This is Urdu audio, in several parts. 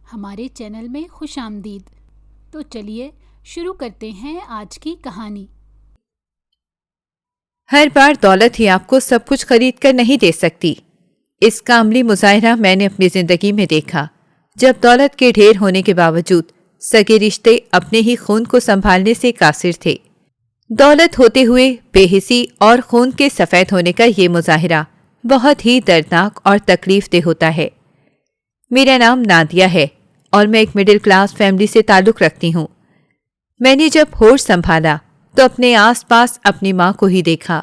ہمارے چینل میں خوش آمدید۔ تو چلیے شروع کرتے ہیں آج کی کہانی۔ ہر بار دولت ہی آپ کو سب کچھ خرید کر نہیں دے سکتی۔ اس کا عملی مظاہرہ میں نے اپنی زندگی میں دیکھا، جب دولت کے ڈھیر ہونے کے باوجود سگے رشتے اپنے ہی خون کو سنبھالنے سے قاصر تھے۔ دولت ہوتے ہوئے بے حسی اور خون کے سفید ہونے کا یہ مظاہرہ بہت ہی دردناک اور تکلیف دہ ہوتا ہے۔ میرا نام نادیہ ہے اور میں ایک مڈل کلاس فیملی سے تعلق رکھتی ہوں۔ میں نے جب ہوش سنبھالا تو اپنے آس پاس اپنی ماں کو ہی دیکھا۔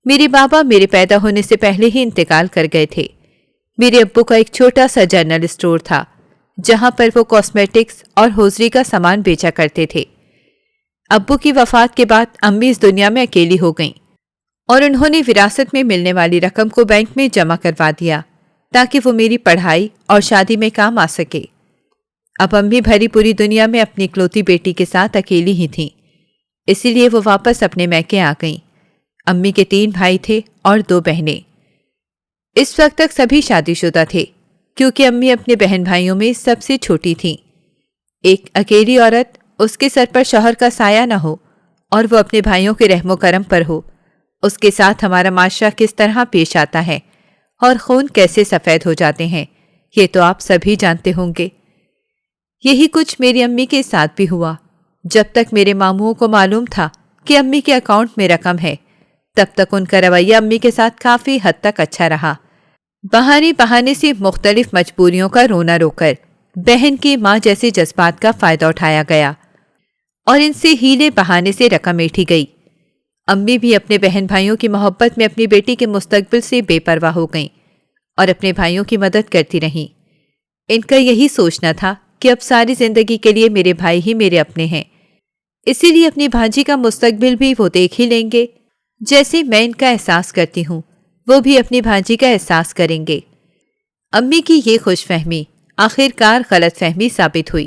میرے بابا میرے پیدا ہونے سے پہلے ہی انتقال کر گئے تھے۔ میرے ابو کا ایک چھوٹا سا جنرل اسٹور تھا جہاں پر وہ کاسمیٹکس اور ہوزری کا سامان بیچا کرتے تھے۔ ابو کی وفات کے بعد امی اس دنیا میں اکیلی ہو گئیں اور انہوں نے وراثت میں ملنے والی رقم کو بینک میں جمع کروا دیا تاکہ وہ میری پڑھائی اور شادی میں کام آ سکے۔ اب امی بھری پوری دنیا میں اپنی اکلوتی بیٹی کے ساتھ اکیلی ہی تھیں، اسی لیے وہ واپس اپنے میکے آ گئیں۔ امی کے 3 بھائی تھے اور 2 بہنیں۔ اس وقت تک سبھی شادی شدہ تھے کیونکہ امی اپنے بہن بھائیوں میں سب سے چھوٹی تھیں۔ ایک اکیلی عورت، اس کے سر پر شوہر کا سایہ نہ ہو اور وہ اپنے بھائیوں کے رحم و کرم پر ہو، اس کے ساتھ ہمارا معاشرہ کس طرح پیش آتا ہے اور خون کیسے سفید ہو جاتے ہیں، یہ تو آپ سبھی جانتے ہوں گے۔ یہی کچھ میری امی کے ساتھ بھی ہوا۔ جب تک میرے ماموں کو معلوم تھا کہ امی کے اکاؤنٹ میں رقم ہے، تب تک ان کا رویہ امی کے ساتھ کافی حد تک اچھا رہا۔ بہانے بہانے سے مختلف مجبوریوں کا رونا رو کر بہن کی ماں جیسے جذبات کا فائدہ اٹھایا گیا اور ان سے ہیلے بہانے سے رقم ایٹھی گئی۔ امی بھی اپنے بہن بھائیوں کی محبت میں اپنی بیٹی کے مستقبل سے بے پرواہ ہو گئیں اور اپنے بھائیوں کی مدد کرتی رہیں۔ ان کا یہی سوچنا تھا کہ اب ساری زندگی کے لیے میرے بھائی ہی میرے اپنے ہیں، اسی لیے اپنی بھانجی کا مستقبل بھی وہ دیکھ ہی لیں گے۔ جیسے میں ان کا احساس کرتی ہوں، وہ بھی اپنی بھانجی کا احساس کریں گے۔ امی کی یہ خوش فہمی آخر کار غلط فہمی ثابت ہوئی۔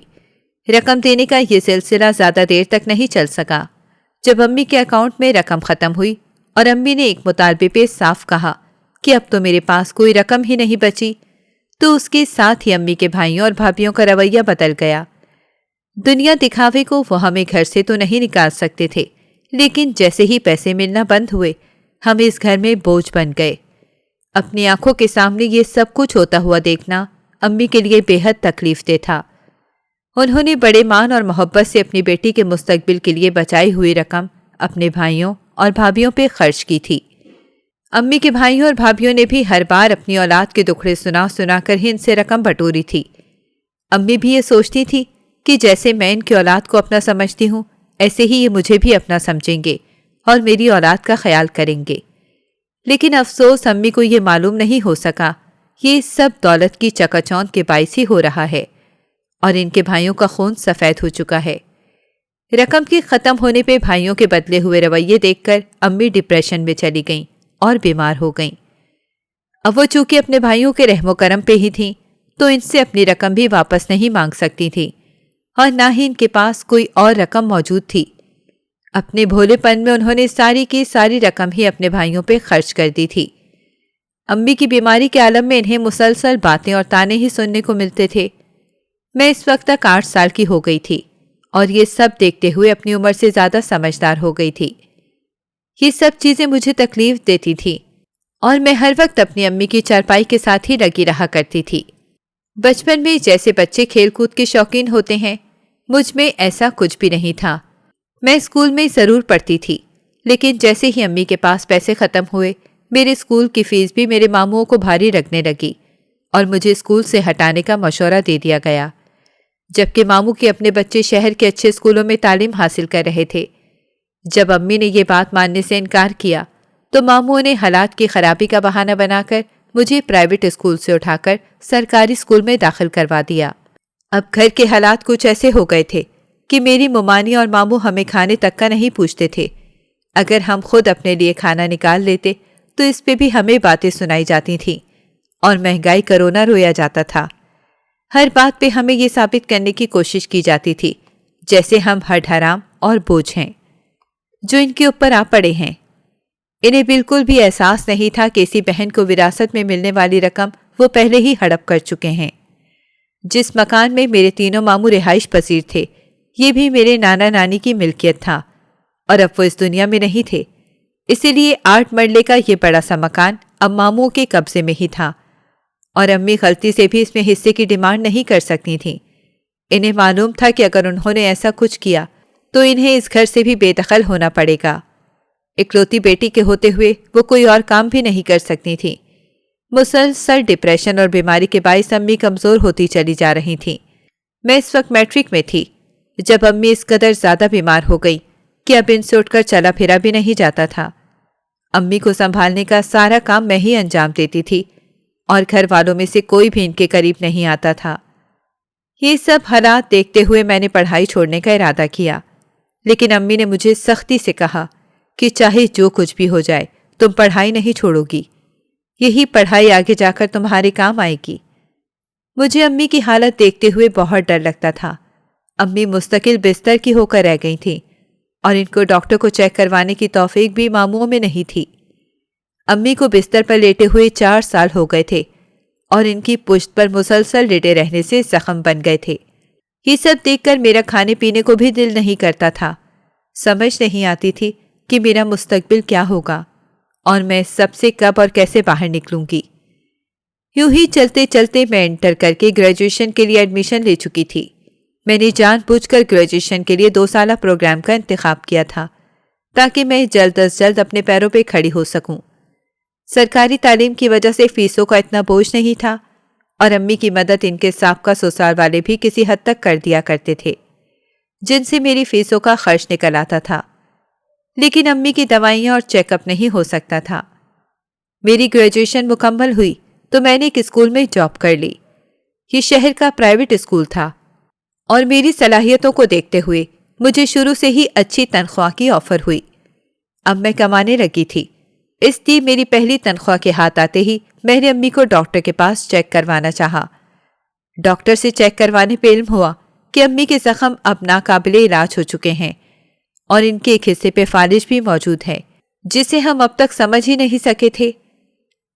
رقم دینے کا یہ سلسلہ زیادہ دیر تک نہیں چل سکا۔ جب امی کے اکاؤنٹ میں رقم ختم ہوئی اور امی نے ایک مطالبے پہ صاف کہا کہ اب تو میرے پاس کوئی رقم ہی نہیں بچی، تو اس کے ساتھ ہی امی کے بھائیوں اور بھابھیوں کا رویہ بدل گیا۔ دنیا دکھاوے کو وہ ہمیں گھر سے تو نہیں نکال سکتے تھے، لیکن جیسے ہی پیسے ملنا بند ہوئے، ہم اس گھر میں بوجھ بن گئے۔ اپنی آنکھوں کے سامنے یہ سب کچھ ہوتا ہوا دیکھنا امی کے لیے بے حد تکلیف دہ تھا۔ انہوں نے بڑے مان اور محبت سے اپنی بیٹی کے مستقبل کے لیے بچائی ہوئی رقم اپنے بھائیوں اور بھابھیوں پہ خرچ کی تھی۔ امی کے بھائیوں اور بھابھیوں نے بھی ہر بار اپنی اولاد کے دکھڑے سنا سنا کر ہی ان سے رقم بٹوری تھی۔ امی بھی یہ سوچتی تھی کہ جیسے میں ان کی اولاد کو اپنا سمجھتی ہوں، ایسے ہی یہ مجھے بھی اپنا سمجھیں گے اور میری اولاد کا خیال کریں گے۔ لیکن افسوس امی کو یہ معلوم نہیں ہو سکا، یہ سب دولت کی چکا چوند کے باعث ہی ہو رہا ہے اور ان کے بھائیوں کا خون سفید ہو چکا ہے۔ رقم کے ختم ہونے پہ بھائیوں کے بدلے ہوئے رویے دیکھ کر امی ڈپریشن میں چلی گئیں اور بیمار ہو گئیں۔ اب وہ چونکہ اپنے بھائیوں کے رحم و کرم پہ ہی تھیں، تو ان سے اپنی رقم بھی واپس نہیں مانگ سکتی تھی اور نہ ہی ان کے پاس کوئی اور رقم موجود تھی۔ اپنے بھولے پن میں انہوں نے ساری کی ساری رقم ہی اپنے بھائیوں پہ خرچ کر دی تھی۔ امی کی بیماری کے عالم میں انہیں مسلسل باتیں اور تانے ہی سننے کو ملتے تھے۔ میں اس وقت تک 8 سال کی ہو گئی تھی اور یہ سب دیکھتے ہوئے اپنی عمر سے زیادہ سمجھدار ہو گئی تھی۔ یہ سب چیزیں مجھے تکلیف دیتی تھی اور میں ہر وقت اپنی امی کی چارپائی کے ساتھ ہی لگی رہا کرتی تھی۔ بچپن میں جیسے بچے کھیل کود کے شوقین ہوتے ہیں، مجھ میں ایسا کچھ بھی نہیں تھا۔ میں اسکول میں ضرور پڑھتی تھی، لیکن جیسے ہی امی کے پاس پیسے ختم ہوئے، میرے اسکول کی فیس بھی میرے ماموں کو بھاری لگنے لگی اور مجھے اسکول سے ہٹانے کا مشورہ دے دیا گیا، جبکہ ماموں کے اپنے بچے شہر کے اچھے اسکولوں میں تعلیم حاصل کر رہے تھے۔ جب امی نے یہ بات ماننے سے انکار کیا تو ماموں نے حالات کی خرابی کا بہانہ بنا کر مجھے پرائیویٹ اسکول سے اٹھا کر سرکاری اسکول میں داخل کروا دیا۔ اب گھر کے حالات کچھ ایسے ہو گئے تھے کہ میری ممانی اور ماموں ہمیں کھانے تک کا نہیں پوچھتے تھے۔ اگر ہم خود اپنے لیے کھانا نکال لیتے تو اس پہ بھی ہمیں باتیں سنائی جاتی تھیں اور مہنگائی کا رونا رویا جاتا تھا۔ ہر بات پہ ہمیں یہ ثابت کرنے کی کوشش کی جاتی تھی جیسے ہم ہڈ حرام اور بوجھ ہیں جو ان کے اوپر آ پڑے ہیں۔ انہیں بالکل بھی احساس نہیں تھا کہ اسی بہن کو وراثت میں ملنے والی رقم وہ پہلے ہی ہڑپ کر چکے ہیں۔ جس مکان میں میرے تینوں ماموں رہائش پذیر تھے یہ بھی میرے نانا نانی کی ملکیت تھا، اور اب وہ اس دنیا میں نہیں تھے، اسی لیے 8 مرلے کا یہ بڑا سا مکان اب ماموں کے قبضے میں ہی تھا، اور امی غلطی سے بھی اس میں حصے کی ڈیمانڈ نہیں کر سکتی تھیں۔ انہیں معلوم تھا کہ اگر انہوں نے ایسا کچھ کیا تو انہیں اس گھر سے بھی بے دخل ہونا پڑے گا۔ اکلوتی بیٹی کے ہوتے ہوئے وہ کوئی اور کام بھی نہیں کر سکتی تھیں۔ مسلسل ڈپریشن اور بیماری کے باعث امی کمزور ہوتی چلی جا رہی تھیں۔ میں اس وقت میٹرک میں تھی جب امی اس قدر زیادہ بیمار ہو گئی کہ اب ان سے اٹھ کر چلا پھرا بھی نہیں جاتا تھا۔ امی کو سنبھالنے کا سارا کام میں ہی انجام دیتی تھی اور گھر والوں میں سے کوئی بھی ان کے قریب نہیں آتا تھا۔ یہ سب حالات دیکھتے ہوئے میں نے پڑھائی چھوڑنے کا ارادہ کیا، لیکن امی نے مجھے سختی سے کہا کہ چاہے جو کچھ بھی ہو جائے تم پڑھائی نہیں چھوڑو گی، یہی پڑھائی آگے جا کر تمہارے کام آئے گی۔ مجھے امی کی حالت دیکھتے ہوئے بہت ڈر لگتا تھا۔ امی مستقل بستر کی ہو کر رہ گئی تھیں اور ان کو ڈاکٹر کو چیک کروانے کی توفیق بھی ماموں میں نہیں تھی۔ امی کو بستر پر لیٹے ہوئے 4 سال ہو گئے تھے اور ان کی پشت پر مسلسل لیٹے رہنے سے زخم بن گئے تھے۔ یہ سب دیکھ کر میرا کھانے پینے کو بھی دل نہیں کرتا تھا۔ سمجھ نہیں آتی تھی کہ میرا مستقبل کیا ہوگا اور میں سب سے کب اور کیسے باہر نکلوں گی۔ یوں ہی چلتے چلتے میں انٹر کر کے گریجویشن کے لیے ایڈمیشن لے چکی تھی۔ میں نے جان بوجھ کر گریجویشن کے لیے 2 سالہ پروگرام کا انتخاب کیا تھا تاکہ میں جلد از جلد اپنے پیروں پہ کھڑی ہو سکوں۔ سرکاری تعلیم کی وجہ سے فیسوں کا اتنا بوجھ نہیں تھا اور امی کی مدد ان کے سابقہ سسرال والے بھی کسی حد تک کر دیا کرتے تھے، جن سے میری فیسوں کا خرچ نکل آتا تھا، لیکن امی کی دوائیاں اور چیک اپ نہیں ہو سکتا تھا۔ میری گریجویشن مکمل ہوئی تو میں نے ایک اسکول میں جاب کر لی۔ یہ شہر کا پرائیویٹ اسکول تھا اور میری صلاحیتوں کو دیکھتے ہوئے مجھے شروع سے ہی اچھی تنخواہ کی آفر ہوئی۔ اب میں کمانے لگی تھی، اس لیے میری پہلی تنخواہ کے ہاتھ آتے ہی میں نے امی کو ڈاکٹر کے پاس چیک کروانا چاہا۔ ڈاکٹر سے چیک کروانے پہ علم ہوا کہ امی کے زخم اب ناقابل علاج ہو چکے ہیں اور ان کے ایک حصے پہ فالج بھی موجود ہے جسے ہم اب تک سمجھ ہی نہیں سکے تھے۔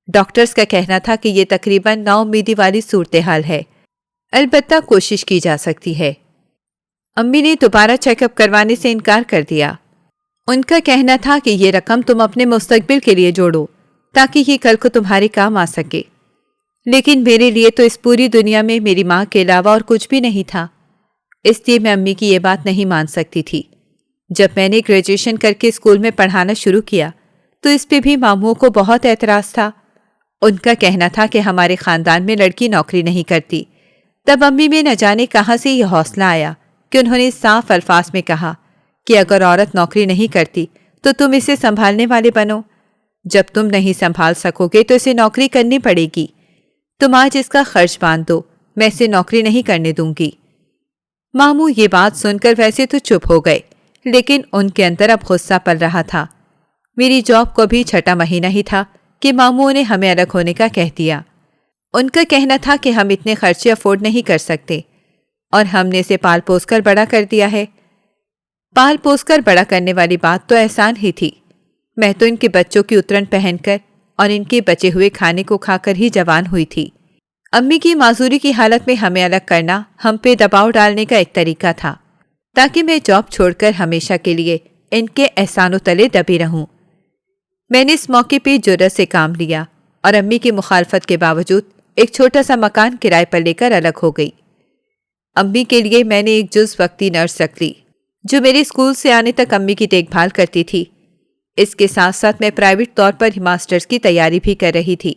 ڈاکٹرز کا کہنا تھا کہ یہ تقریباً نا امیدی والی صورتحال ہے، البتہ کوشش کی جا سکتی ہے۔ امی نے دوبارہ چیک اپ کروانے سے انکار کر دیا۔ ان کا کہنا تھا کہ یہ رقم تم اپنے مستقبل کے لیے جوڑو تاکہ یہ کل کو تمہارے کام آ سکے، لیکن میرے لیے تو اس پوری دنیا میں میری ماں کے علاوہ اور کچھ بھی نہیں تھا، اس لیے میں امی کی یہ بات نہیں مان سکتی تھی۔ جب میں نے گریجویشن کر کے اسکول میں پڑھانا شروع کیا تو اس پہ بھی ماموں کو بہت اعتراض تھا۔ ان کا کہنا تھا کہ ہمارے خاندان میں لڑکی نوکری نہیں کرتی۔ تب امی میں نہ جانے کہاں سے یہ حوصلہ آیا کہ انہوں نے صاف الفاظ میں کہا کہ اگر عورت نوکری نہیں کرتی تو تم اسے سنبھالنے والے بنو، جب تم نہیں سنبھال سکو گے تو اسے نوکری کرنی پڑے گی، تم آج اس کا خرچ باندھ دو، میں اسے نوکری نہیں کرنے دوں گی۔ ماموں یہ بات سن کر ویسے تو چپ ہو گئے، لیکن ان کے اندر اب غصہ پل رہا تھا۔ میری جاب کو بھی 6واں مہینہ ہی تھا کہ ماموں نے ہمیں الگ ہونے کا کہہ دیا۔ ان کا کہنا تھا کہ ہم اتنے خرچے افورڈ نہیں کر سکتے اور ہم نے اسے پال پوس کر بڑا کر دیا ہے۔ پال پوس کر بڑا کرنے والی بات تو احسان ہی تھی، میں تو ان کے بچوں کی اترن پہن کر اور ان کے بچے ہوئے کھانے کو کھا کر ہی جوان ہوئی تھی۔ امی کی معذوری کی حالت میں ہمیں الگ کرنا ہم پہ دباؤ ڈالنے کا ایک طریقہ تھا تاکہ میں جاب چھوڑ کر ہمیشہ کے لیے ان کے احسانوں تلے دبی رہوں۔ میں نے اس موقع پہ جرأت سے کام لیا اور امی کی مخالفت کے باوجود ایک چھوٹا سا مکان کرائے پر لے کر الگ ہو گئی۔ امی کے لیے میں نے ایک جز وقتی نرس رکھ لی جو میرے اسکول سے آنے تک امی کی دیکھ بھال کرتی تھی۔ اس کے ساتھ ساتھ میں پرائیویٹ طور پر ماسٹرز کی تیاری بھی کر رہی تھی۔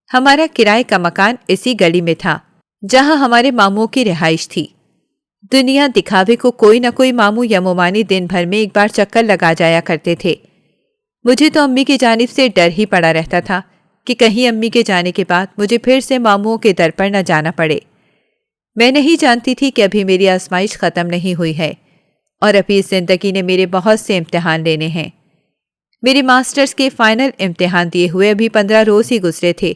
ہمارا کرائے کا مکان اسی گلی میں تھا جہاں ہمارے ماموں کی رہائش تھی۔ دنیا دکھاوے کو کوئی نہ کوئی ماموں یا مومانی دن بھر میں ایک بار چکر لگا جایا کرتے تھے۔ مجھے تو امی کی جانب سے ڈر ہی پڑا رہتا تھا کہ کہیں امی کے جانے کے بعد مجھے پھر سے ماموں کے در پر نہ جانا پڑے۔ میں نہیں جانتی تھی کہ ابھی میری آزمائش ختم نہیں ہوئی ہے اور ابھی اس زندگی نے میرے بہت سے امتحان لینے ہیں۔ میرے ماسٹرز کے فائنل امتحان دیے ہوئے ابھی 15 روز ہی گزرے تھے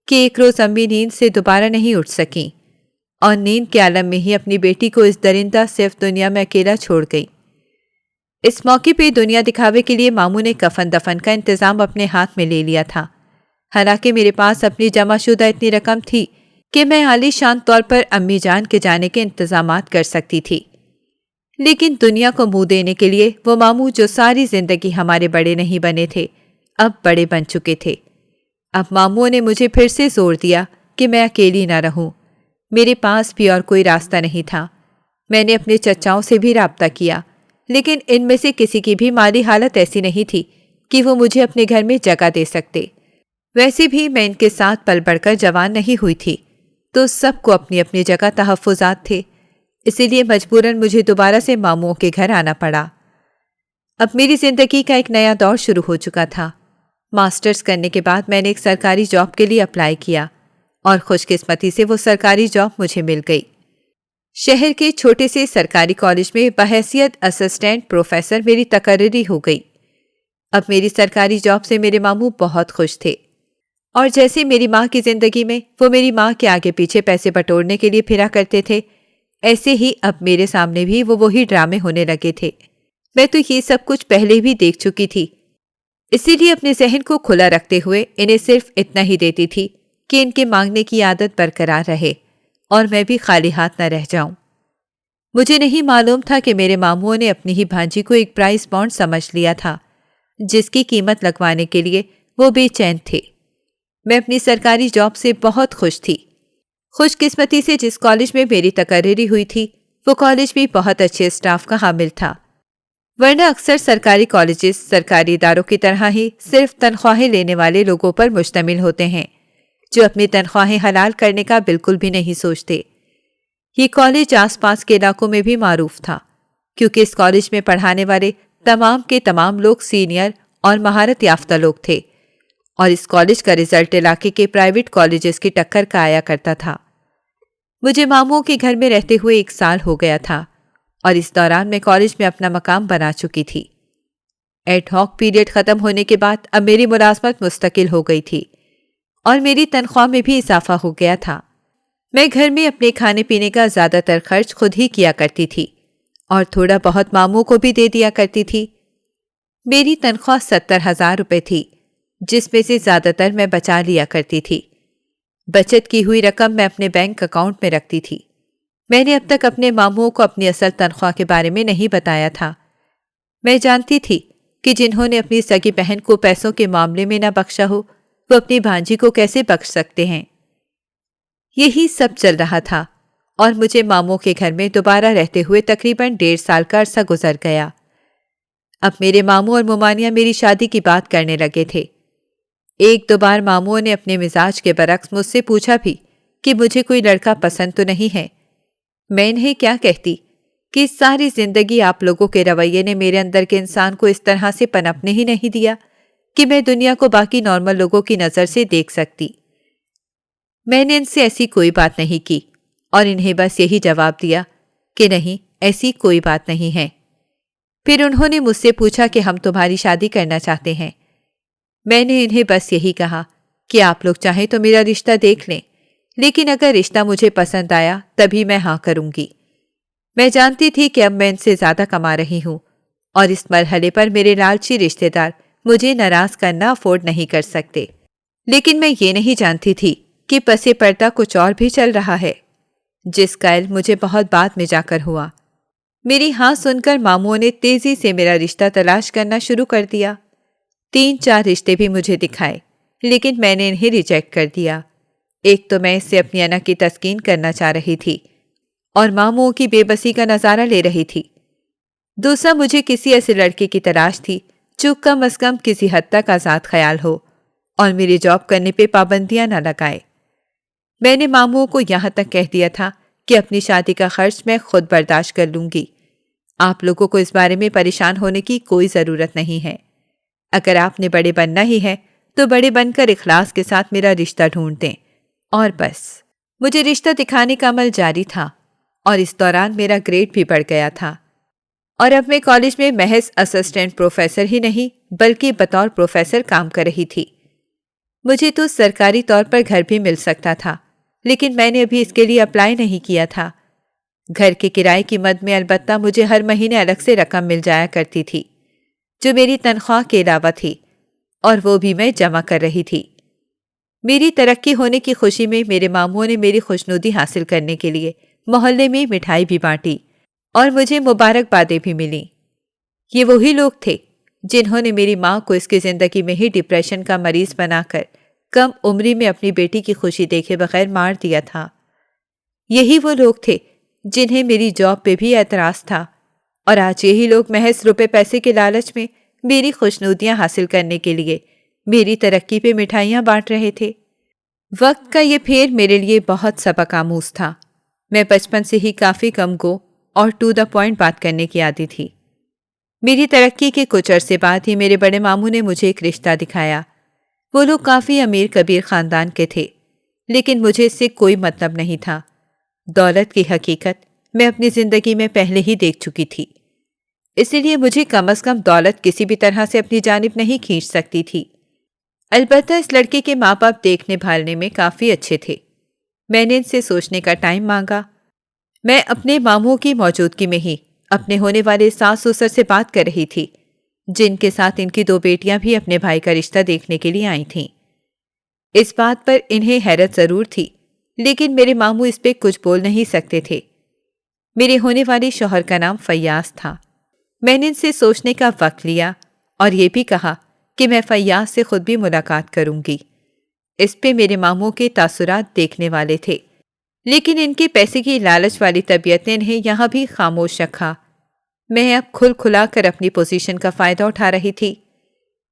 کہ ایک روز امی نیند سے دوبارہ نہیں اٹھ سکیں اور نیند کے عالم میں ہی اپنی بیٹی کو اس درندہ صرف دنیا میں اکیلا چھوڑ گئی۔ اس موقع پہ دنیا دکھاوے کے لیے ماموں نے کفن دفن کا انتظام اپنے ہاتھ میں لے لیا تھا، حالانکہ میرے پاس اپنی جمع شدہ اتنی رقم تھی کہ میں عالی شان طور پر امی جان کے جانے کے انتظامات کر سکتی تھی، لیکن دنیا کو منہ دینے کے لیے وہ ماموں جو ساری زندگی ہمارے بڑے نہیں بنے تھے اب بڑے بن چکے تھے۔ اب ماموں نے مجھے پھر سے زور دیا کہ میں اکیلی نہ رہوں۔ میرے پاس بھی اور کوئی راستہ نہیں تھا۔ میں نے اپنے چچاؤں سے بھی رابطہ کیا، لیکن ان میں سے کسی کی بھی مالی حالت ایسی نہیں تھی کہ وہ مجھے اپنے گھر میں جگہ دے سکتے۔ ویسے بھی میں ان کے ساتھ پل بڑھ کر جوان نہیں ہوئی تھی، تو سب کو اپنی اپنی جگہ تحفظات تھے، اسی لیے مجبوراً مجھے دوبارہ سے ماموں کے گھر آنا پڑا۔ اب میری زندگی کا ایک نیا دور شروع ہو چکا تھا۔ ماسٹرز کرنے کے بعد میں نے ایک سرکاری جاب کے لیے اپلائی کیا اور خوش قسمتی سے وہ سرکاری جاب مجھے مل گئی۔ شہر کے چھوٹے سے سرکاری کالج میں بحیثیت اسسٹنٹ پروفیسر میری تقرری ہو گئی۔ اب میری سرکاری جاب سے میرے ماموں بہت خوش تھے، اور جیسے میری ماں کی زندگی میں وہ میری ماں کے آگے پیچھے پیسے بٹورنے کے لیے پھرا کرتے تھے، ایسے ہی اب میرے سامنے بھی وہ وہی ڈرامے ہونے لگے تھے۔ میں تو یہ سب کچھ پہلے بھی دیکھ چکی تھی، اسی لیے اپنے ذہن کو کھلا رکھتے ہوئے انہیں صرف اتنا ہی دیتی تھی کہ ان کے مانگنے کی عادت برقرار رہے اور میں بھی خالی ہاتھ نہ رہ جاؤں۔ مجھے نہیں معلوم تھا کہ میرے ماموں نے اپنی ہی بھانجی کو ایک پرائز بانڈ سمجھ لیا تھا، جس کی قیمت لگوانے کے لیے وہ بے چین تھے۔ میں اپنی سرکاری جاب سے بہت خوش تھی۔ خوش قسمتی سے جس کالج میں میری تقرری ہوئی تھی وہ کالج بھی بہت اچھے اسٹاف کا حامل تھا، ورنہ اکثر سرکاری کالجز سرکاری اداروں کی طرح ہی صرف تنخواہیں لینے والے لوگوں پر مشتمل ہوتے ہیں جو اپنی تنخواہیں حلال کرنے کا بالکل بھی نہیں سوچتے۔ یہ کالج آس پاس کے علاقوں میں بھی معروف تھا، کیونکہ اس کالج میں پڑھانے والے تمام کے تمام لوگ سینئر اور مہارت یافتہ لوگ تھے، اور اس کالج کا رزلٹ علاقے کے پرائیویٹ کالجز کی ٹکر کا آیا کرتا تھا۔ مجھے ماموں کے گھر میں رہتے ہوئے 1 سال ہو گیا تھا، اور اس دوران میں کالج میں اپنا مقام بنا چکی تھی۔ ایڈ ہاک پیریڈ ختم ہونے کے بعد اب میری ملازمت مستقل ہو گئی تھی، اور میری تنخواہ میں بھی اضافہ ہو گیا تھا۔ میں گھر میں اپنے کھانے پینے کا زیادہ تر خرچ خود ہی کیا کرتی تھی، اور تھوڑا بہت ماموں کو بھی دے دیا کرتی تھی۔ میری تنخواہ 70,000 روپے تھی، جس میں سے زیادہ تر میں بچا لیا کرتی تھی۔ بچت کی ہوئی رقم میں اپنے بینک اکاؤنٹ میں رکھتی تھی۔ میں نے اب تک اپنے ماموں کو اپنی اصل تنخواہ کے بارے میں نہیں بتایا تھا۔ میں جانتی تھی کہ جنہوں نے اپنی سگی بہن کو پیسوں کے معاملے میں نہ بخشا ہو، وہ اپنی بھانجی کو کیسے بخش سکتے ہیں۔ یہی سب چل رہا تھا، اور مجھے ماموں کے گھر میں دوبارہ رہتے ہوئے تقریباً 1.5 سال کا عرصہ گزر گیا۔ اب میرے ماموں اور ممانیاں میری شادی کی بات کرنے لگے تھے۔ 1-2 بار ماموں نے اپنے مزاج کے برعکس مجھ سے پوچھا بھی کہ مجھے کوئی لڑکا پسند تو نہیں ہے۔ میں انہیں کیا کہتی کہ ساری زندگی آپ لوگوں کے رویے نے میرے اندر کے انسان کو اس طرح سے پنپنے ہی نہیں دیا کہ میں دنیا کو باقی نارمل لوگوں کی نظر سے دیکھ سکتی۔ میں نے ان سے ایسی کوئی بات نہیں کی، اور انہیں بس یہی جواب دیا کہ نہیں، ایسی کوئی بات نہیں ہے۔ پھر انہوں نے مجھ سے پوچھا کہ ہم تمہاری شادی کرنا چاہتے ہیں۔ میں نے انہیں بس یہی کہا کہ آپ لوگ چاہیں تو میرا رشتہ دیکھ لیں، لیکن اگر رشتہ مجھے پسند آیا تبھی میں ہاں کروں گی۔ میں جانتی تھی کہ اب میں ان سے زیادہ کما رہی ہوں، اور اس مرحلے پر میرے لالچی رشتے دار مجھے ناراض کرنا افورڈ نہیں کر سکتے، لیکن میں یہ نہیں جانتی تھی کہ پسِ پردہ کچھ اور بھی چل رہا ہے، جس کا علم مجھے بہت بعد میں جا کر ہوا۔ میری ہاں سن کر ماموں نے تیزی سے میرا رشتہ تلاش کرنا شروع کر دیا۔ 3-4 رشتے بھی مجھے دکھائے، لیکن میں نے انہیں ریجیکٹ کر دیا۔ ایک تو میں اس سے اپنی انا کی تسکین کرنا چاہ رہی تھی، اور ماموں کی بے بسی کا نظارہ لے رہی تھی۔ دوسرا، مجھے کسی ایسے لڑکے کی تلاش تھی جو کم از کم کسی حد تک آزاد خیال ہو اور میری جاب کرنے پہ پابندیاں نہ لگائے۔ میں نے ماموں کو یہاں تک کہہ دیا تھا کہ اپنی شادی کا خرچ میں خود برداشت کر لوں گی۔ آپ لوگوں کو اس بارے میں پریشان ہونے کی کوئی ضرورت نہیں ہے۔ اگر آپ نے بڑے بننا ہی ہے تو بڑے بن کر اخلاص کے ساتھ میرا رشتہ ڈھونڈ دیں، اور بس۔ مجھے رشتہ دکھانے کا عمل جاری تھا، اور اس دوران میرا گریڈ بھی بڑھ گیا تھا، اور اب میں کالج میں محض اسسٹنٹ پروفیسر ہی نہیں بلکہ بطور پروفیسر کام کر رہی تھی۔ مجھے تو سرکاری طور پر گھر بھی مل سکتا تھا، لیکن میں نے ابھی اس کے لیے اپلائی نہیں کیا تھا۔ گھر کے کرائے کی مد میں البتہ مجھے ہر مہینے الگ سے رقم مل جایا کرتی تھی، جو میری تنخواہ کے علاوہ تھی، اور وہ بھی میں جمع کر رہی تھی۔ میری ترقی ہونے کی خوشی میں میرے ماموں نے میری خوشنودی حاصل کرنے کے لیے محلے میں مٹھائی بھی بانٹی اور مجھے مبارکبادیں بھی ملیں۔ یہ وہی لوگ تھے جنہوں نے میری ماں کو اس کی زندگی میں ہی ڈپریشن کا مریض بنا کر کم عمری میں اپنی بیٹی کی خوشی دیکھے بغیر مار دیا تھا۔ یہی وہ لوگ تھے جنہیں میری جاب پہ بھی اعتراض تھا، اور آج یہی لوگ محض روپے پیسے کے لالچ میں میری خوشنودیاں حاصل کرنے کے لیے میری ترقی پہ مٹھائیاں بانٹ رہے تھے۔ وقت کا یہ پھیر میرے لیے بہت سبق آموز تھا۔ میں بچپن سے ہی کافی کم گو اور ٹو دا پوائنٹ بات کرنے کی عادی تھی۔ میری ترقی کے کچھ عرصے بعد ہی میرے بڑے ماموں نے مجھے ایک رشتہ دکھایا۔ وہ لوگ کافی امیر کبیر خاندان کے تھے، لیکن مجھے اس سے کوئی مطلب نہیں تھا۔ دولت کی حقیقت میں اپنی زندگی میں پہلے ہی دیکھ چکی تھی، اسی لیے مجھے کم از کم دولت کسی بھی طرح سے اپنی جانب نہیں کھینچ سکتی تھی۔ البتہ اس لڑکے کے ماں باپ دیکھنے بھالنے میں کافی اچھے تھے۔ میں نے ان سے سوچنے کا ٹائم مانگا۔ میں اپنے ماموں کی موجودگی میں ہی اپنے ہونے والے ساس سسر سے بات کر رہی تھی، جن کے ساتھ ان کی 2 بیٹیاں بھی اپنے بھائی کا رشتہ دیکھنے کے لیے آئی تھیں۔ اس بات پر انہیں حیرت ضرور تھی، لیکن میرے ماموں اس پہ کچھ بول نہیں سکتے تھے۔ میرے ہونے والے شوہر کا نام فیاض تھا۔ میں نے ان سے سوچنے کا وقت لیا اور یہ بھی کہا کہ میں فیاض سے خود بھی ملاقات کروں گی۔ اس پہ میرے ماموں کے تاثرات دیکھنے والے تھے، لیکن ان کے پیسے کی لالچ والی طبیعت نے انہیں یہاں بھی خاموش رکھا۔ میں اب کھل کھلا کر اپنی پوزیشن کا فائدہ اٹھا رہی تھی۔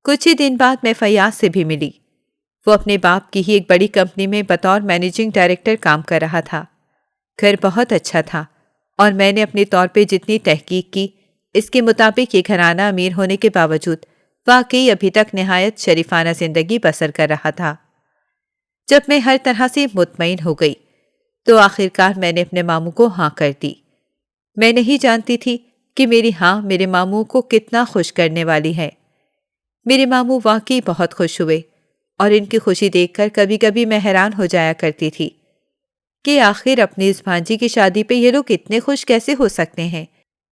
کچھ ہی دن بعد میں فیاض سے بھی ملی۔ وہ اپنے باپ کی ہی ایک بڑی کمپنی میں بطور مینیجنگ ڈائریکٹر کام کر رہا تھا۔ گھر بہت اچھا تھا، اور میں نے اپنے طور پہ جتنی تحقیق کی، اس کے مطابق یہ گھرانہ امیر ہونے کے باوجود واقعی ابھی تک نہایت شریفانہ زندگی بسر کر رہا تھا۔ جب میں ہر طرح سے مطمئن ہو گئی تو آخرکار میں نے اپنے ماموں کو ہاں کر دی۔ میں نہیں جانتی تھی کہ میری ہاں میرے ماموں کو کتنا خوش کرنے والی ہے۔ میرے ماموں واقعی بہت خوش ہوئے، اور ان کی خوشی دیکھ کر کبھی کبھی میں حیران ہو جایا کرتی تھی کہ آخر اپنی اس بھانجی کی شادی پہ یہ لوگ اتنے خوش کیسے ہو سکتے ہیں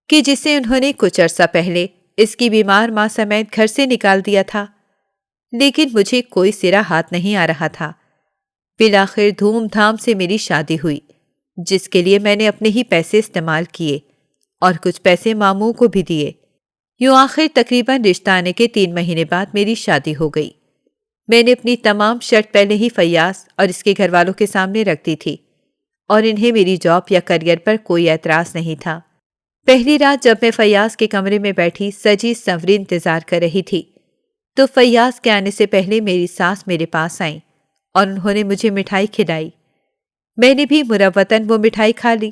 کہ جسے انہوں نے کچھ عرصہ پہلے اس کی بیمار ماں سمیت گھر سے نکال دیا تھا۔ لیکن مجھے کوئی سرا ہاتھ نہیں آ رہا تھا۔ بالآخر دھوم دھام سے میری شادی ہوئی، جس کے لیے میں نے اپنے ہی پیسے استعمال کیے اور کچھ پیسے ماموں کو بھی دیے۔ یوں آخر تقریباً رشتہ آنے کے 3 مہینے بعد میری شادی ہو گئی۔ میں نے اپنی تمام شرط پہلے ہی فیاض اور اس کے گھر والوں کے سامنے رکھ دی تھی، اور انہیں میری جاب یا کریئر پر کوئی اعتراض نہیں تھا۔ پہلی رات جب میں فیاض کے کمرے میں بیٹھی سجی سنوری انتظار کر رہی تھی، تو فیاض کے آنے سے پہلے میری ساس میرے پاس آئیں اور انہوں نے مجھے مٹھائی کھلائی۔ میں نے بھی مروتاً وہ مٹھائی کھا لی۔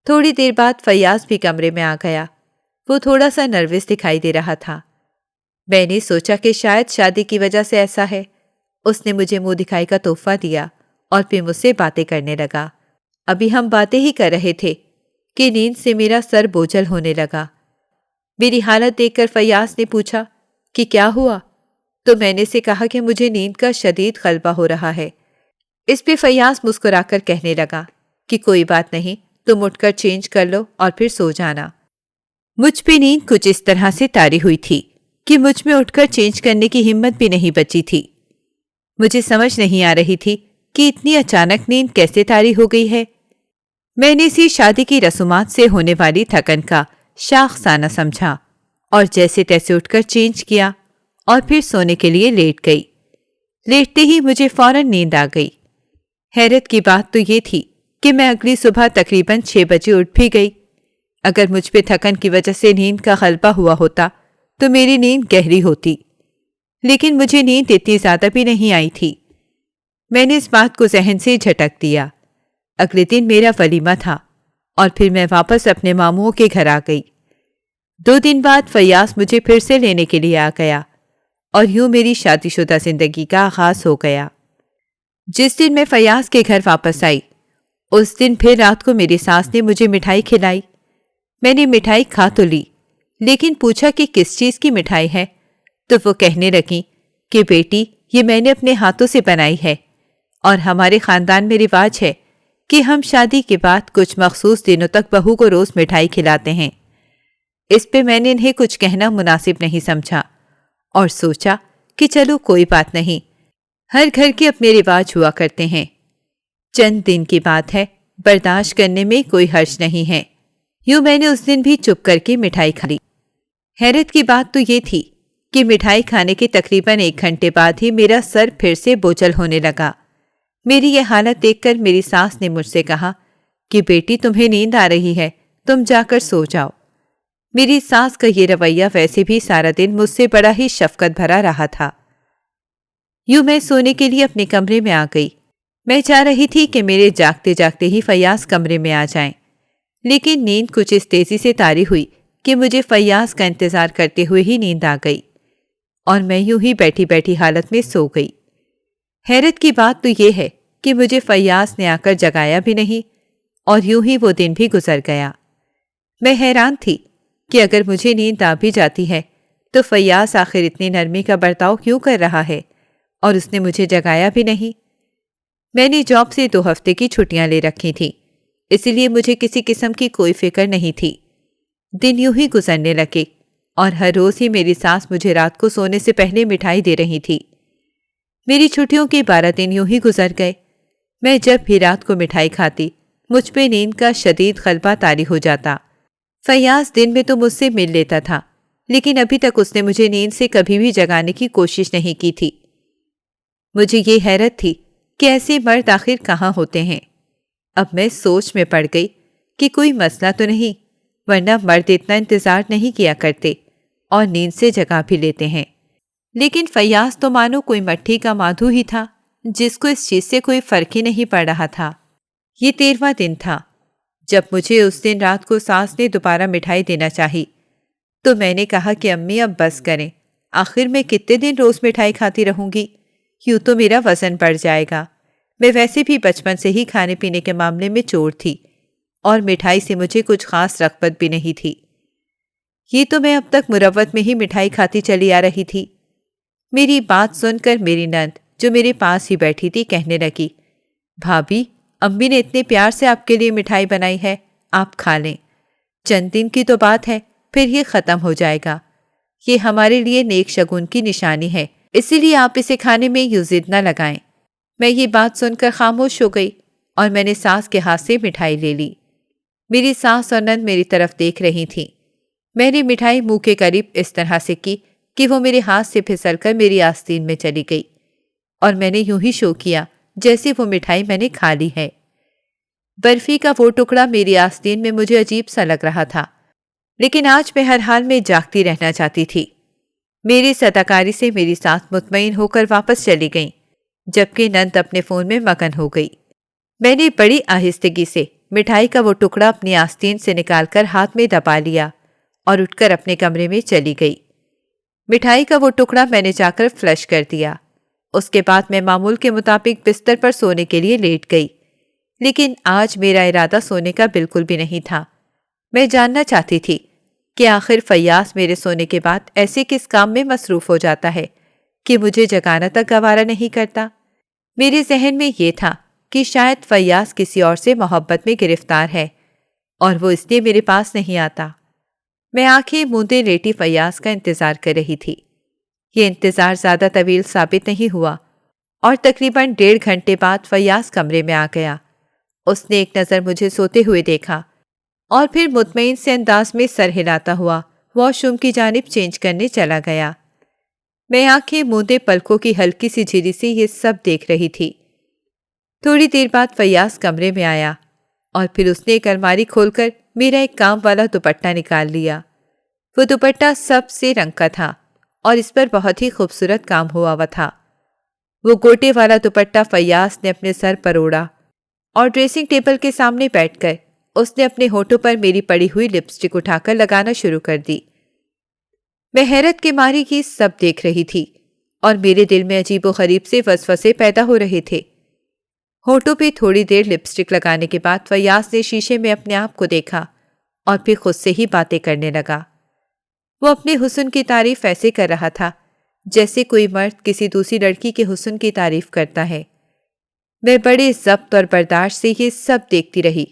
تھوڑی دیر بعد فیاض بھی کمرے میں آ گیا۔ وہ تھوڑا سا نروس دکھائی دے رہا تھا۔ میں نے سوچا کہ شاید شادی کی وجہ سے ایسا ہے۔ اس نے مجھے منہ دکھائی کا تحفہ دیا اور پھر مجھ سے باتیں کرنے لگا۔ ابھی ہم باتیں ہی کر رہے تھے کہ نیند سے میرا سر بوجھل ہونے لگا۔ میری حالت دیکھ کر فیاض نے پوچھا کہ کیا ہوا، تو میں نے اسے کہا کہ مجھے نیند کا شدید غلبہ ہو رہا ہے۔ اس پہ فیاض مسکرا کر کہنے لگا کہ کوئی بات نہیں، تم اٹھ کر چینج کر لو اور پھر سو جانا۔ مجھ پہ نیند کچھ اس طرح سے طاری ہوئی تھی کہ مجھ میں اٹھ کر چینج کرنے کی ہمت بھی نہیں بچی تھی۔ مجھے سمجھ نہیں آ رہی تھی کہ اتنی اچانک نیند کیسے طاری ہو گئی ہے۔ میں نے اسی شادی کی رسومات سے ہونے والی تھکن کا شاخسانہ سمجھا اور جیسے تیسے اٹھ کر چینج کیا اور پھر سونے کے لیے لیٹ گئی۔ لیٹتے ہی مجھے فوراً نیند آ گئی۔ حیرت کی بات تو یہ تھی کہ میں اگلی صبح تقریباً 6 بجے اٹھ بھی گئی۔ اگر مجھ پہ تھکن کی وجہ سے نیند کا غلبہ ہوا ہوتا تو میری نیند گہری ہوتی، لیکن مجھے نیند اتنی زیادہ بھی نہیں آئی تھی۔ میں نے اس بات کو ذہن سے جھٹک دیا۔ اگلے دن میرا ولیمہ تھا اور پھر میں واپس اپنے ماموں کے گھر آ گئی۔ 2 دن بعد فیاض مجھے پھر سے لینے کے لیے آ گیا اور یوں میری شادی شدہ زندگی کا آغاز ہو گیا۔ جس دن میں فیاض کے گھر واپس آئی، اس دن پھر رات کو میری ساس نے مجھے مٹھائی کھلائی۔ میں نے مٹھائی کھا تو لی، لیکن پوچھا کہ کس چیز کی مٹھائی ہے، تو وہ کہنے لگیں کہ بیٹی یہ میں نے اپنے ہاتھوں سے بنائی ہے، اور ہمارے خاندان میں رواج ہے کہ ہم شادی کے بعد کچھ مخصوص دنوں تک بہو کو روز مٹھائی کھلاتے ہیں۔ اس پہ میں نے انہیں کچھ کہنا مناسب نہیں سمجھا اور سوچا کہ چلو کوئی بات نہیں، ہر گھر کے اپنے رواج ہوا کرتے ہیں، چند دن کی بات ہے، برداشت کرنے میں کوئی حرج نہیں ہے۔ یوں میں نے اس دن بھی چپ کر کے مٹھائی کھا لی۔ حیرت کی بات تو یہ تھی کہ مٹھائی کھانے کے تقریباً 1 گھنٹے بعد ہی میرا سر پھر سے بوجھل ہونے لگا۔ میری یہ حالت دیکھ کر میری ساس نے مجھ سے کہا کہ بیٹی تمہیں نیند آ رہی ہے، تم جا کر سو جاؤ۔ میری ساس کا یہ رویہ ویسے بھی سارا دن مجھ سے بڑا ہی شفقت بھرا رہا تھا۔ یوں میں سونے کے لیے اپنے کمرے میں آ گئی۔ میں چاہ رہی تھی کہ میرے جاگتے جاگتے ہی فیاض کمرے میں آ جائیں، لیکن نیند کچھ اس تیزی سے طاری ہوئی کہ مجھے فیاض کا انتظار کرتے ہوئے ہی نیند آ گئی اور میں یوں ہی بیٹھی بیٹھی حالت میں سو گئی۔ حیرت کی بات تو یہ ہے کہ مجھے فیاض نے آ کر جگایا بھی نہیں اور یوں ہی وہ دن بھی گزر گیا۔ میں حیران تھی کہ اگر مجھے نیند آ بھی جاتی ہے تو فیاض آخر اتنی نرمی کا برتاؤ کیوں کر رہا ہے اور اس نے مجھے جگایا بھی نہیں۔ میں نے جاب سے 2 ہفتے کی چھٹیاں لے رکھی تھیں، اسی لیے مجھے کسی قسم کی کوئی فکر نہیں تھی۔ دن یوں ہی گزرنے لگے اور ہر روز ہی میری ساس مجھے رات کو سونے سے پہلے مٹھائی دے رہی تھی۔ میری چھٹیوں کے 12 دن یوں ہی گزر گئے۔ میں جب بھی رات کو مٹھائی کھاتی مجھ پہ نیند کا شدید غلبہ طاری ہو جاتا۔ فیاض دن میں تو مجھ سے مل لیتا تھا، لیکن ابھی تک اس نے مجھے نیند سے کبھی بھی جگانے کی کوشش نہیں کی تھی۔ مجھے یہ حیرت تھی کہ ایسے مرد آخر کہاں ہوتے ہیں۔ اب میں سوچ میں پڑ گئی کہ کوئی مسئلہ تو نہیں، ورنہ مرد اتنا انتظار نہیں کیا کرتے اور نیند سے جگا بھی لیتے ہیں۔ لیکن فیاض تو مانو کوئی مٹھی کا مادھو ہی تھا، جس کو اس چیز سے کوئی فرق ہی نہیں پڑ رہا تھا۔ یہ 13واں دن تھا جب مجھے اس دن رات کو ساس نے دوبارہ مٹھائی دینا چاہی، تو میں نے کہا کہ امی اب بس کریں، آخر میں کتنے دن روز مٹھائی کھاتی رہوں گی، یوں تو میرا وزن بڑھ جائے گا۔ میں ویسے بھی بچپن سے ہی کھانے پینے کے معاملے میں چور تھی اور مٹھائی سے مجھے کچھ خاص رغبت بھی نہیں تھی۔ یہ تو میں اب تک مروت میں ہی مٹھائی کھاتی چلی آ رہی تھی۔ میری بات سن کر میری نند جو میرے پاس ہی بیٹھی تھی کہنے لگی، بھابھی امی نے اتنے پیار سے آپ کے لیے مٹھائی بنائی ہے، آپ کھا لیں، چند دن کی تو بات ہے، پھر یہ ختم ہو جائے گا۔ یہ ہمارے لیے نیک شگون کی نشانی ہے، اسی لیے آپ اسے کھانے میں یوں ضد نہ لگائیں۔ میں یہ بات سن کر خاموش ہو گئی اور میں نے ساس کے ہاتھ سے مٹھائی لے لی۔ میری ساس اور نند میری طرف دیکھ رہی تھیں۔ میں نے مٹھائی منہ کے قریب اس طرح سے کی کہ وہ میرے ہاتھ سے پھسل کر میری آستین میں چلی گئی اور میں نے یوں ہی شو کیا جیسے وہ مٹھائی میں نے کھا لی ہے۔ برفی کا وہ ٹکڑا میری آستین میں مجھے عجیب سا لگ رہا تھا، لیکن آج میں ہر حال میں جاگتی رہنا چاہتی تھی۔ میری صداکاری سے میری ساس مطمئن ہو کر واپس چلی گئیں، جبکہ نند اپنے فون میں مگن ہو گئی۔ میں نے بڑی آہستگی سے مٹھائی کا وہ ٹکڑا اپنی آستین سے نکال کر ہاتھ میں دبا لیا اور اٹھ کر اپنے کمرے میں چلی گئی۔ مٹھائی کا وہ ٹکڑا میں نے جا کر فلش کر دیا۔ اس کے بعد میں معمول کے مطابق بستر پر سونے کے لیے لیٹ گئی، لیکن آج میرا ارادہ سونے کا بالکل بھی نہیں تھا۔ میں جاننا چاہتی تھی کہ آخر فیاض میرے سونے کے بعد ایسے کس کام میں مصروف ہو جاتا ہے کہ مجھے جگانا تک گوارا نہیں کرتا۔ میرے ذہن میں یہ تھا کہ شاید فیاض کسی اور سے محبت میں گرفتار ہے اور وہ اس لیے میرے پاس نہیں آتا۔ میں آنکھیں موندے لیٹی فیاض کا انتظار کر رہی تھی۔ یہ انتظار زیادہ طویل ثابت نہیں ہوا اور تقریباً 1.5 گھنٹے بعد فیاض کمرے میں آ گیا۔ اس نے ایک نظر مجھے سوتے ہوئے دیکھا اور پھر مطمئن سے انداز میں سر ہلاتا ہوا واش روم کی جانب چینج کرنے چلا گیا۔ میں آنکھیں موندے پلکوں کی ہلکی سی جھری سے یہ سب دیکھ رہی تھی۔ تھوڑی دیر بعد فیاض کمرے میں آیا اور پھر اس نے ایک الماری کھول کر میرا ایک کام والا دوپٹہ نکال لیا۔ وہ دوپٹہ سب سے رنگ کا تھا اور اس پر بہت ہی خوبصورت کام ہوا تھا۔ وہ گوٹے والا دوپٹہ فیاض نے اپنے سر پر اوڑھا اور ڈریسنگ ٹیبل کے سامنے بیٹھ کر اس نے اپنے ہونٹوں پر میری پڑی ہوئی لپسٹک اٹھا کر لگانا شروع کر دی۔ میں حیرت کے ماری یہ سب دیکھ رہی تھی اور میرے دل میں عجیب و غریب سے وسوسے پیدا ہو رہے تھے۔ ہونٹوں پہ تھوڑی دیر لپسٹک لگانے کے بعد فیاض نے شیشے میں اپنے آپ کو دیکھا اور پھر خود سے ہی باتیں کرنے لگا۔ وہ اپنے حسن کی تعریف ایسے کر رہا تھا جیسے کوئی مرد کسی دوسری لڑکی کے حسن کی تعریف کرتا ہے۔ میں بڑے ضبط اور برداشت سے یہ سب دیکھتی رہی۔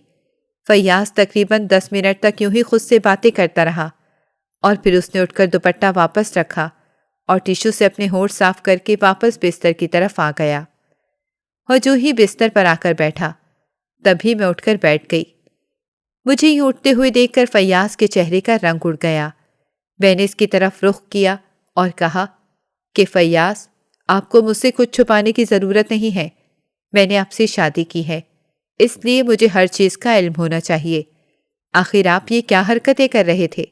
فیاض تقریباً 10 منٹ تک یوں ہی خود سے باتیں کرتا رہا اور پھر اس نے اٹھ کر دوپٹہ واپس رکھا اور ٹیشو سے اپنے ہونٹ صاف کر کے واپس بستر کی طرف آ گیا، اور جو ہی بستر پر آ کر بیٹھا تبھی میں اٹھ کر بیٹھ گئی۔ مجھے یوں اٹھتے ہوئے دیکھ کر فیاض کے چہرے کا رنگ اڑ گیا۔ میں نے اس کی طرف رخ کیا اور کہا کہ فیاض، آپ کو مجھ سے کچھ چھپانے کی ضرورت نہیں ہے۔ میں نے آپ سے شادی کی ہے، اس لیے مجھے ہر چیز کا علم ہونا چاہیے۔ آخر آپ یہ کیا حرکتیں کر رہے تھے؟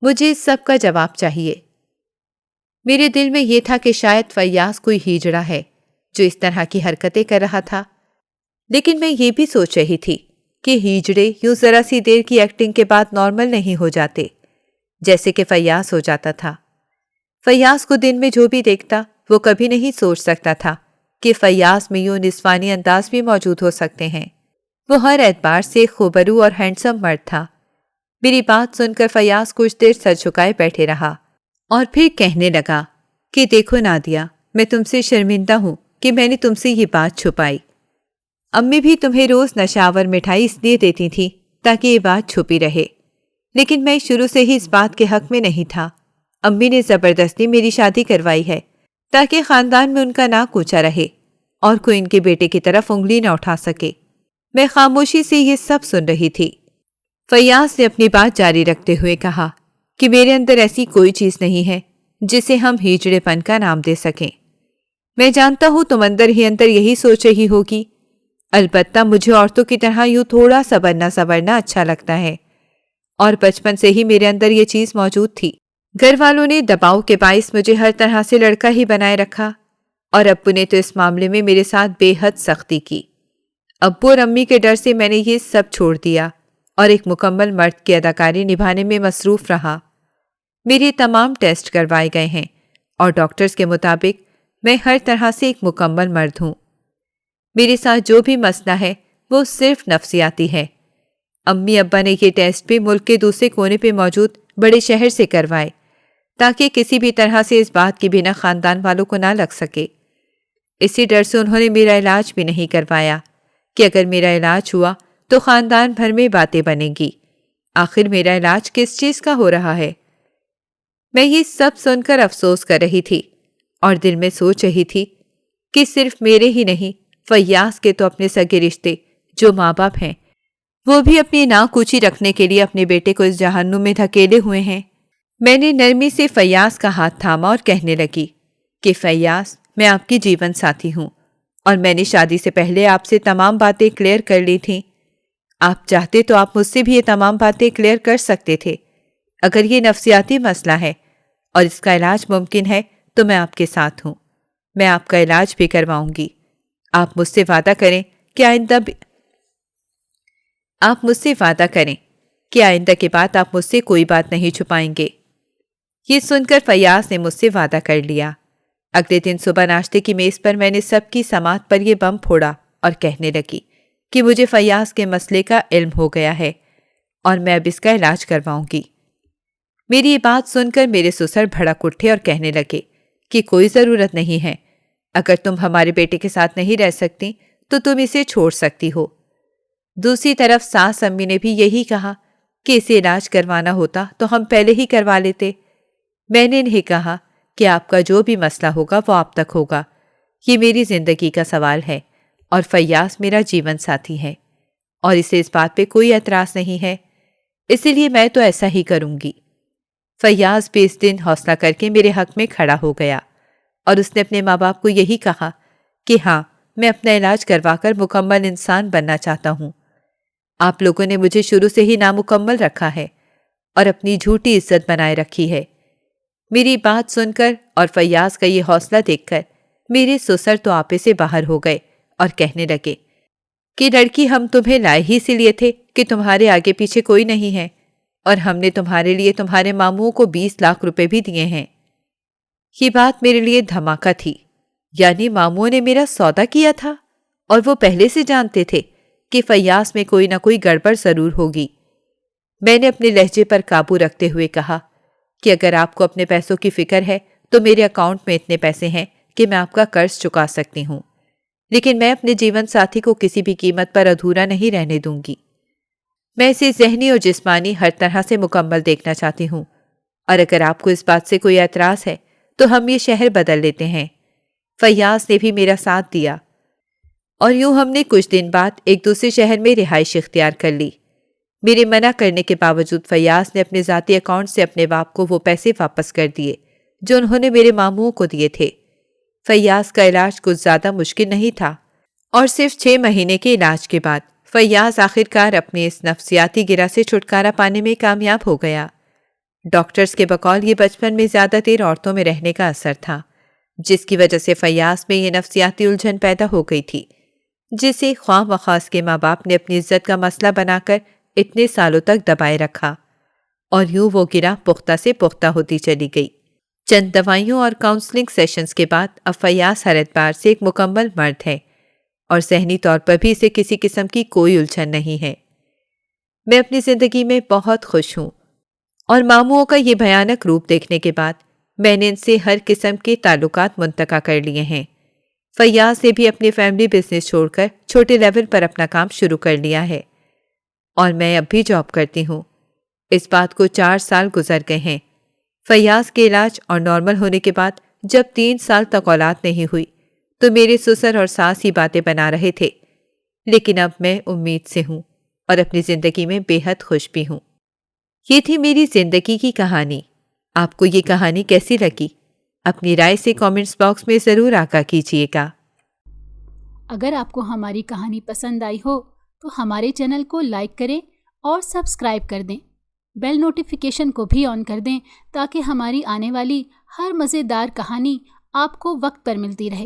مجھے اس سب کا جواب چاہیے۔ میرے دل میں یہ تھا کہ شاید فیاض کوئی ہیجڑا ہے جو اس طرح کی حرکتیں کر رہا تھا، لیکن میں یہ بھی سوچ رہی تھی کہ ہیجڑے یوں ذرا سی دیر کی ایکٹنگ کے بعد نارمل نہیں ہو جاتے، جیسے کہ فیاض ہو جاتا تھا۔ فیاض کو دن میں جو بھی دیکھتا وہ کبھی نہیں سوچ سکتا تھا کہ فیاض میں یوں نسوانی انداز بھی موجود ہو سکتے ہیں۔ وہ ہر اعتبار سے خوبرو اور ہینڈسم مرد تھا۔ میری بات سن کر فیاض کچھ دیر سر جھکائے بیٹھے رہا اور پھر کہنے لگا کہ دیکھو نادیہ، میں تم سے شرمندہ ہوں کہ میں نے تم سے یہ بات چھپائی۔ امی بھی تمہیں روز نشاور مٹھائی اس لیے دیتی تھی تاکہ یہ بات چھپی رہے، لیکن میں شروع سے ہی اس بات کے حق میں نہیں تھا۔ امی نے زبردستی میری شادی کروائی ہے تاکہ خاندان میں ان کا ناک اونچا رہے اور کوئی ان کے بیٹے کی طرف انگلی نہ اٹھا سکے۔ میں خاموشی سے یہ سب سن رہی تھی۔ فیاض نے اپنی بات جاری رکھتے ہوئے کہا کہ میرے اندر ایسی کوئی چیز نہیں ہے جسے ہم ہیجڑے پن کا نام دے سکیں۔ میں جانتا ہوں تم اندر ہی اندر یہی سوچ رہی ہوگی، البتہ مجھے عورتوں کی طرح یوں تھوڑا سا بننا سنورنا اچھا لگتا ہے، اور بچپن سے ہی میرے اندر یہ چیز موجود تھی۔ گھر والوں نے دباؤ کے باعث مجھے ہر طرح سے لڑکا ہی بنائے رکھا، اور ابو نے تو اس معاملے میں میرے ساتھ بے حد سختی کی۔ ابو اور امی کے ڈر سے میں نے یہ سب چھوڑ دیا اور ایک مکمل مرد کی اداکاری نبھانے میں مصروف رہا۔ میرے تمام ٹیسٹ کروائے گئے ہیں اور ڈاکٹرز کے مطابق میں ہر طرح سے ایک مکمل مرد ہوں۔ میرے ساتھ جو بھی مسئلہ ہے وہ صرف نفسیاتی ہے۔ امی ابا نے یہ ٹیسٹ بھی ملک کے دوسرے کونے پہ موجود بڑے شہر سے کروائے تاکہ کسی بھی طرح سے اس بات کی بنا خاندان والوں کو نہ لگ سکے۔ اسی ڈر سے انہوں نے میرا علاج بھی نہیں کروایا کہ اگر میرا علاج ہوا تو خاندان بھر میں باتیں بنیں گی۔ آخر میرا علاج کس چیز کا ہو رہا ہے؟ میں یہ سب سن کر افسوس کر رہی تھی اور دل میں سوچ رہی تھی کہ صرف میرے ہی نہیں، فیاض کے تو اپنے سگے رشتے جو ماں باپ ہیں وہ بھی اپنی ناک اونچی رکھنے کے لیے اپنے بیٹے کو اس جہنم میں دھکیلے ہوئے ہیں۔ میں نے نرمی سے فیاض کا ہاتھ تھاما اور کہنے لگی کہ فیاض، میں آپ کی جیون ساتھی ہوں اور میں نے شادی سے پہلے آپ سے تمام باتیں کلیئر کر لی تھیں۔ آپ چاہتے تو آپ مجھ سے بھی یہ تمام باتیں کلیئر کر سکتے تھے۔ اگر یہ نفسیاتی مسئلہ ہے اور اس کا علاج ممکن ہے تو میں آپ کے ساتھ ہوں، میں آپ کا علاج بھی کرواؤں گی۔ آپ مجھ سے وعدہ کریں کہ آئندہ کے بعد آپ مجھ سے کوئی بات نہیں چھپائیں گے۔ یہ سن کر فیاض نے مجھ سے وعدہ کر لیا۔ اگلے دن صبح ناشتے کی میز پر میں نے سب کی سماعت پر یہ بم پھوڑا اور کہنے لگی کہ مجھے فیاض کے مسئلے کا علم ہو گیا ہے اور میں اب اس کا علاج کرواؤں گی۔ میری یہ بات سن کر میرے سسر بھڑک اٹھے اور کہنے لگے کہ کوئی ضرورت نہیں ہے، اگر تم ہمارے بیٹے کے ساتھ نہیں رہ سکتی تو تم اسے چھوڑ سکتی ہو۔ دوسری طرف ساس امی نے بھی یہی کہا کہ اسے علاج کروانا ہوتا تو ہم پہلے ہی کروا لیتے۔ میں نے انہیں کہا کہ آپ کا جو بھی مسئلہ ہوگا وہ آپ تک ہوگا، یہ میری زندگی کا سوال ہے اور فیاض میرا جیون ساتھی ہے اور اسے اس بات پہ کوئی اعتراض نہیں ہے، اسی لیے میں تو ایسا ہی کروں گی۔ فیاض بھی اس دن حوصلہ کر کے میرے حق میں کھڑا ہو گیا اور اس نے اپنے ماں باپ کو یہی کہا کہ ہاں، میں اپنا علاج کروا کر مکمل انسان بننا چاہتا ہوں۔ آپ لوگوں نے مجھے شروع سے ہی نامکمل رکھا ہے اور اپنی جھوٹی عزت بنائے رکھی ہے۔ میری بات سن کر اور فیاض کا یہ حوصلہ دیکھ کر میرے سسر تو آپے سے باہر ہو گئے اور کہنے لگے کہ لڑکی ہم تمہیں لائے ہی اسی لیے تھے کہ تمہارے آگے پیچھے کوئی نہیں ہے، اور ہم نے تمہارے لیے تمہارے ماموں کو 20 لاکھ روپے بھی دیے ہیں۔ یہ بات میرے لیے دھماکہ تھی، یعنی ماموں نے میرا سودا کیا تھا اور وہ پہلے سے جانتے تھے کہ فیاض میں کوئی نہ کوئی گڑبڑ ضرور ہوگی۔ میں نے اپنے لہجے پر قابو رکھتے ہوئے کہا کہ اگر آپ کو اپنے پیسوں کی فکر ہے تو میرے اکاؤنٹ میں اتنے پیسے ہیں کہ میں آپ کا قرض چکا سکتی ہوں، لیکن میں اپنے جیون ساتھی کو کسی بھی قیمت پر ادھورا نہیں رہنے دوں گی۔ میں اسے ذہنی اور جسمانی ہر طرح سے مکمل دیکھنا چاہتی ہوں، اور اگر آپ کو اس بات سے کوئی اعتراض ہے تو ہم یہ شہر بدل لیتے ہیں۔ فیاض نے بھی میرا ساتھ دیا اور یوں ہم نے کچھ دن بعد ایک دوسرے شہر میں رہائش اختیار کر لی۔ میرے منع کرنے کے باوجود فیاض نے اپنے ذاتی اکاؤنٹ سے اپنے باپ کو وہ پیسے واپس کر دیے جو انہوں نے میرے ماموں کو دیے تھے۔ فیاض کا علاج کچھ زیادہ مشکل نہیں تھا اور صرف 6 مہینے کے علاج کے بعد فیاض آخرکار اپنے اس نفسیاتی گرہ سے چھٹکارا پانے میں کامیاب ہو گیا۔ ڈاکٹرز کے بقول یہ بچپن میں زیادہ دیر عورتوں میں رہنے کا اثر تھا، جس کی وجہ سے فیاض میں یہ نفسیاتی الجھن پیدا ہو گئی تھی، جسے خواہ مخواہ کے ماں باپ نے اپنی عزت کا مسئلہ بنا کر اتنے سالوں تک دبائے رکھا، اور یوں وہ گرہ پختہ سے پختہ ہوتی چلی گئی۔ چند دوائیوں اور کاؤنسلنگ سیشنز کے بعد اب فیاض ہر اعتبار سے ایک مکمل مرد ہے اور ذہنی طور پر بھی اسے کسی قسم کی کوئی الجھن نہیں ہے۔ میں اپنی زندگی میں بہت خوش ہوں اور ماموں کا یہ بھیانک روپ دیکھنے کے بعد میں نے ان سے ہر قسم کے تعلقات منتقع کر لیے ہیں۔ فیاض نے بھی اپنی فیملی بزنس چھوڑ کر چھوٹے لیول پر اپنا کام شروع کر لیا ہے اور میں اب بھی جاب کرتی ہوں۔ اس بات کو 4 سال گزر گئے ہیں۔ فیاض کے علاج اور نارمل ہونے کے بعد جب 3 سال تک اولاد نہیں ہوئی تو میرے سسر اور ساس ہی باتیں بنا رہے تھے، لیکن اب میں امید سے ہوں اور اپنی زندگی میں بے حد خوش بھی ہوں۔ یہ تھی میری زندگی کی کہانی۔ آپ کو یہ کہانی کیسی لگی؟ اپنی رائے سے کامنٹس باکس میں ضرور آگاہ کیجیے گا۔ اگر آپ کو ہماری کہانی پسند آئی ہو تو ہمارے چینل کو لائک کریں اور سبسکرائب کر دیں۔ بیل نوٹیفیکیشن کو بھی آن کر دیں تاکہ ہماری آنے والی ہر مزیدار کہانی آپ کو وقت پر ملتی رہے۔